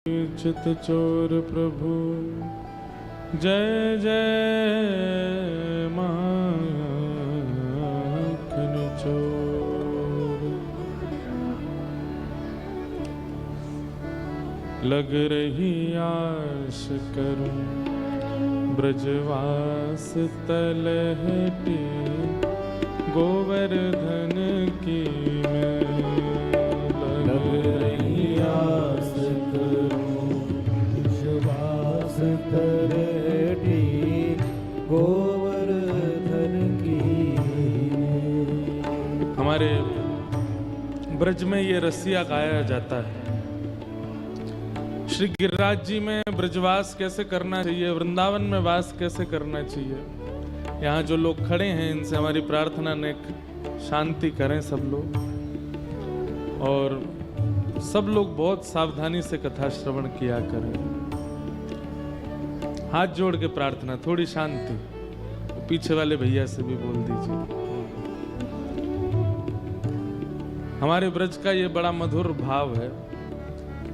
चित चोर प्रभु जय जय माखन चोर। लग रही आस करूं ब्रजवास तलहटी गोवर्धन की मैं। लग रही आस करूं ब्रजवास तलहटी गोवर्धन की। हमारे ब्रज में ये रसिया गाया जाता है। श्री गिरिराज जी में ब्रजवास कैसे करना चाहिए, वृंदावन में वास कैसे करना चाहिए, यहाँ जो लोग खड़े हैं इनसे हमारी प्रार्थना नेक शांति करें सब लोग, और सब लोग बहुत सावधानी से कथा श्रवण किया करें। हाथ जोड़ के प्रार्थना, थोड़ी शांति। पीछे वाले भैया से भी बोल दीजिए। हमारे ब्रज का ये बड़ा मधुर भाव है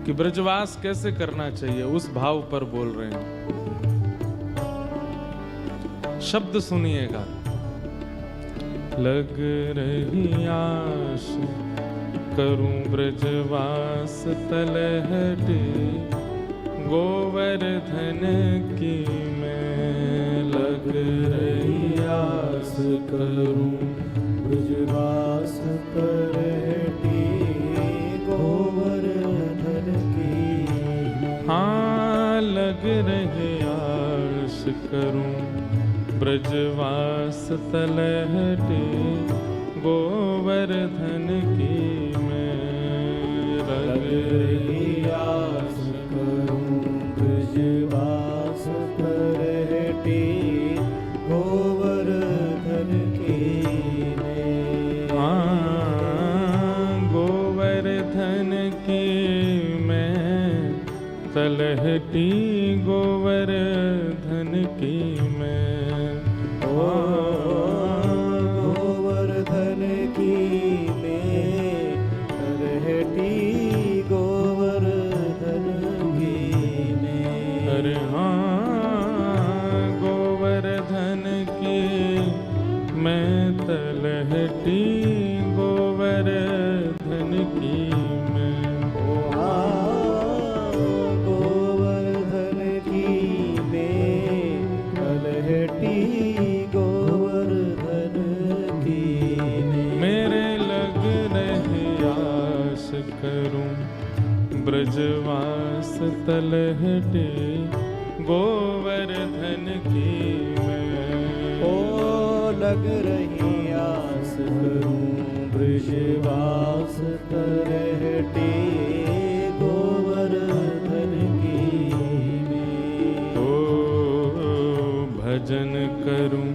कि ब्रजवास कैसे करना चाहिए, उस भाव पर बोल रहे हैं। शब्द सुनिएगा। लग रही आस करूं ब्रजवास तलहटी गोवर्धन की मैं। लग रही आस करूं ब्रजवास तलहटी गोवर्धन की। हाँ, लग रही आस करूं ब्रजवास तलहटी गोवर्धन की मैं। लग रही आस करूं ब्रजवास तलहटी गोवर्धन की मैं। हाँ, गोवर्धन की मैं तलहटी गोवर्धन की मैं। गोवर्धन की मैं तलहटी गोवर्धन की मैं। अरे हाँ, गोवर्धन की मैं तलहटी गोवर्धन की मैं। गोवर्धन की मैं तलहटी गोवर्धन की मैं। मेरे लग रही आस करूं ब्रजवास तलहटी गोवर्धन की मैं। ओ लग रही आस करूं ब्रजवास तलहटी गोवर्धन की मैं। ओ भजन करूं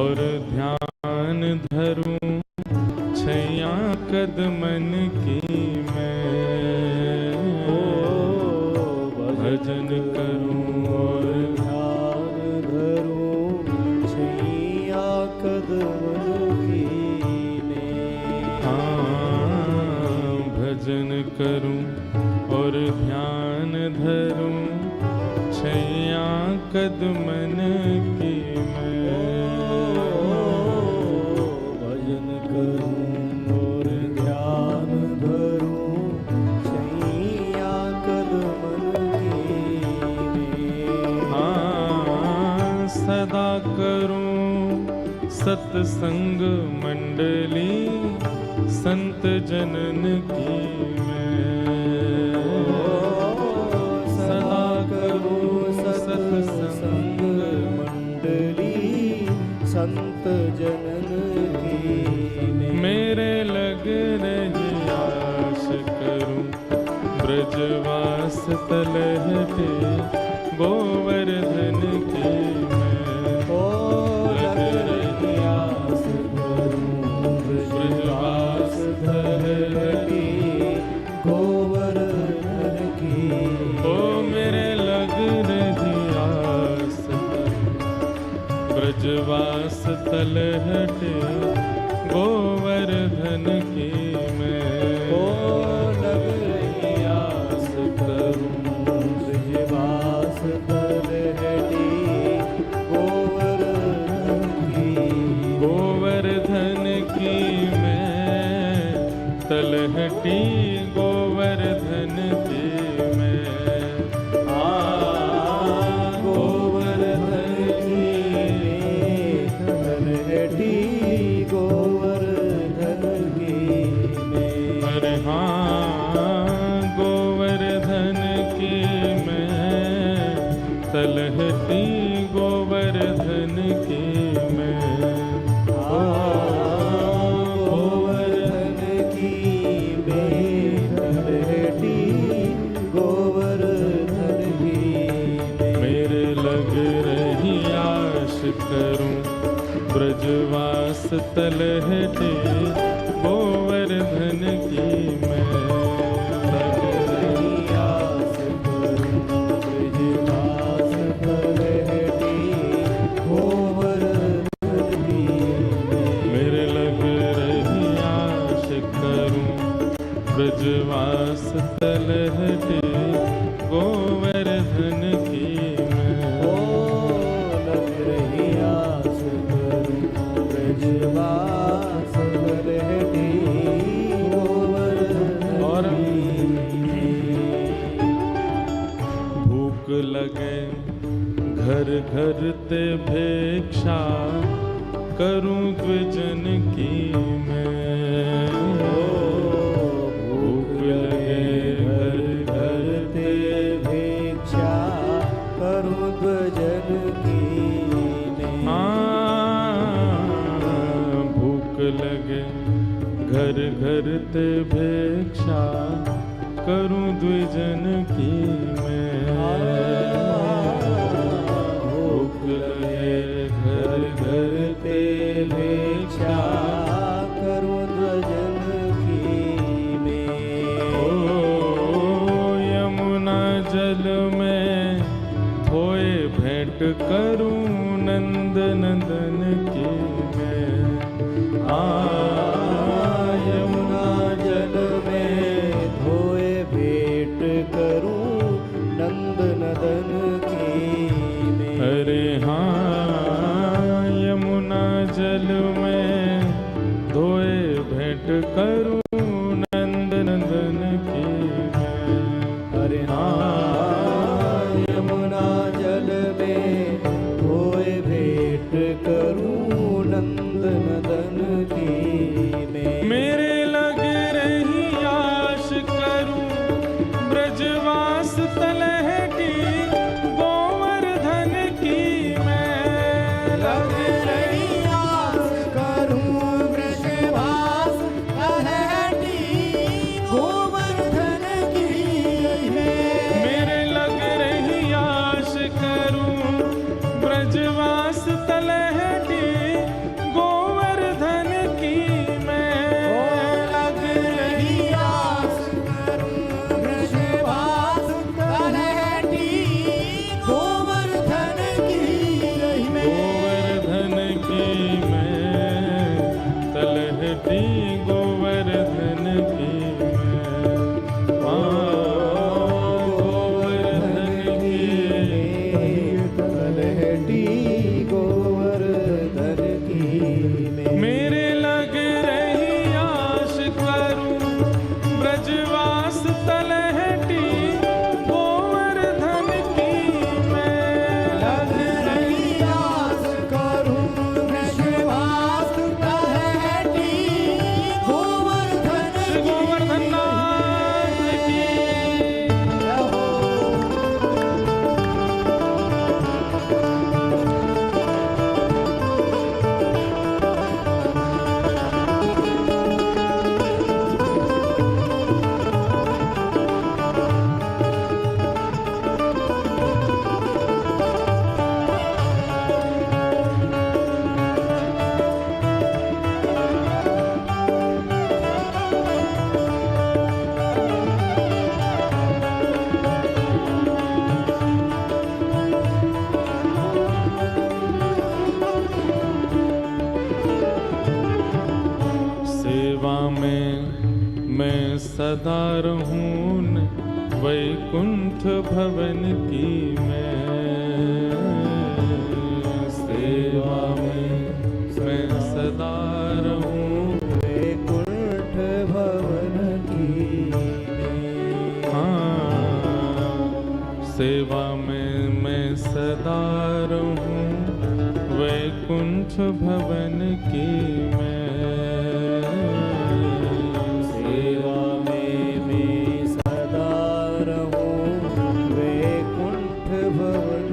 और ध्यान धरूं छैया कदमन की मैं। ओ भजन करूं और ध्यान धरूं छैया कदमन की मैं। हाँ, भजन करूं और ध्यान धरूं छैया कदमन की मैं। भजन करूं और ध्यान धरूं छैया कदमन की मैं। हाँ, सदा करूं सत्संग मंडली संत जनन की मैं। सदा करूं सत्संग मंडली संत जनन की मैं। मेरे लग रही आस करूं ब्रजवास तलहटी गोवर्धन की मैं। ओ लग रही आस करूं ब्रजवास तलहटी गोवर्धन की। ओ मेरे लग रही आस ब्रजवास तलहटी गोवर्धन की मैं। ओ लग रही आस करूं तलहटी गोवर्धन की मैं, गोवर्धन की मैं, तलहटी गोवर्धन की मैं। मेरे लग रही आश करूं ब्रजवास तलहटी गोवर्धन की मैं, लग रही आस करूं ब्रजवास तलहटी गोवर्धन की मैं। मेरे लग रही आश करूं ब्रजवास तलहटी गोवर्धन की मैं। ओ लग रही आस करूं ब्रजवास तलहटी गोवर्धन और की मैं। भूख लगे घर घर ते भिक्षा करूं द्विजन की मैं। भूख लगे घर घर ते भिक्षा करूं ध्वजन की मैं। भूख लगे घर घर ते भिक्षा करूं द्विजन की मैं। भूख लगे घर घर ते भिक्षा करूं ध्वजन की मैं। ओ यमुना जल में धोए भेंट करूं नंद नंदन की मैं। यमुना जल में धोए भेंट करूं नंद नदन की मैं। अरे हाँ यमुना जल में धोए भेंट करूं नंद नंदन की मैं। अरे हाँ यमुना जल में धोए भेंट करूं नंद नदन की मैं। मेरे लग रही आश करूं ब्रजवास तलहटी गोवर्धन की मैं। लग रही आस करूं ब्रजवास तलहटी गोवर्धन की मैं। मेरे लग रही आश करूं ब्रजवास तलहटी गोवर्धन की मैं। लग रही आस करूं ब्रजवास तलहटी गोवर्धन की मैं। गोवर्धन की मैं तलहटी गोवर्धन की मैं। गोवर्धन की तलहटी गोवर्धन की मैं। मेरे लग रही आश करूं ब्रजवास तलहटी गोवर्धन की मैं। लग रही आस करूं ब्रजवास तलहटी गोवर्धन श्री की गोवर्धन नाथ की सेवा में मैं सदा रहूं वैकुंठ भवन की मैं। सेवा में मैं सदा रहूं वैकुंठ भवन की मैं। हाँ सेवा में मैं सदा रहूं वैकुंठ भवन की मैं। सेवा में मैं सदा रहूं वैकुंठ भवन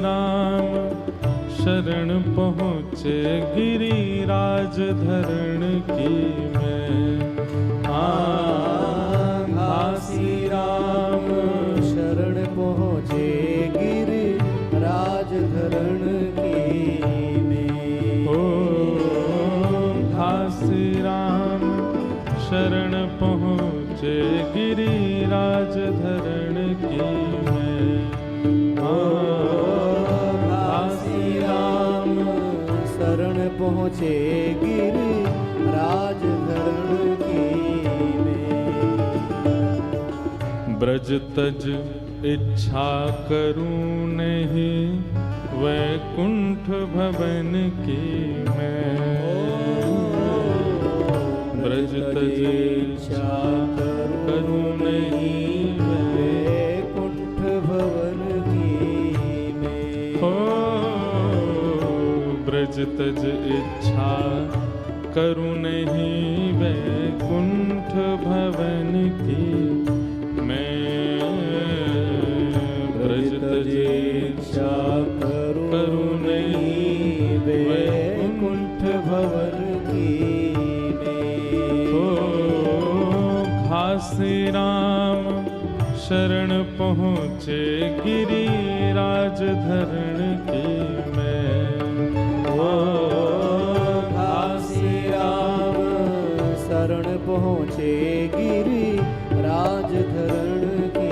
राम शरण पहुँचे गिरिराज धरण की मैं। घासी राम शरण पहुँचे गिरिराज धरण की में। ओ घासी राम शरण पहुँचे गिरिराज धरण की मैं। घासी राम शरण पहुँचे गिरिराज धरण की में। ब्रज तज इच्छा करूं नहीं वैकुंठ भवन की मैं। ब्रज तज इच्छा करूं नहीं वैकुंठ भवन की में। हो ब्रज तज इच्छा करूं नहीं वैकुंठ भवन की मैं। ब्रज तज इच्छा करूं नहीं वैकुंठ भवन की में। हो घासी राम शरण पहुँचे गिरिराज धरण की मैं। घासी राम शरण पहुँचे गिरिराज धरण की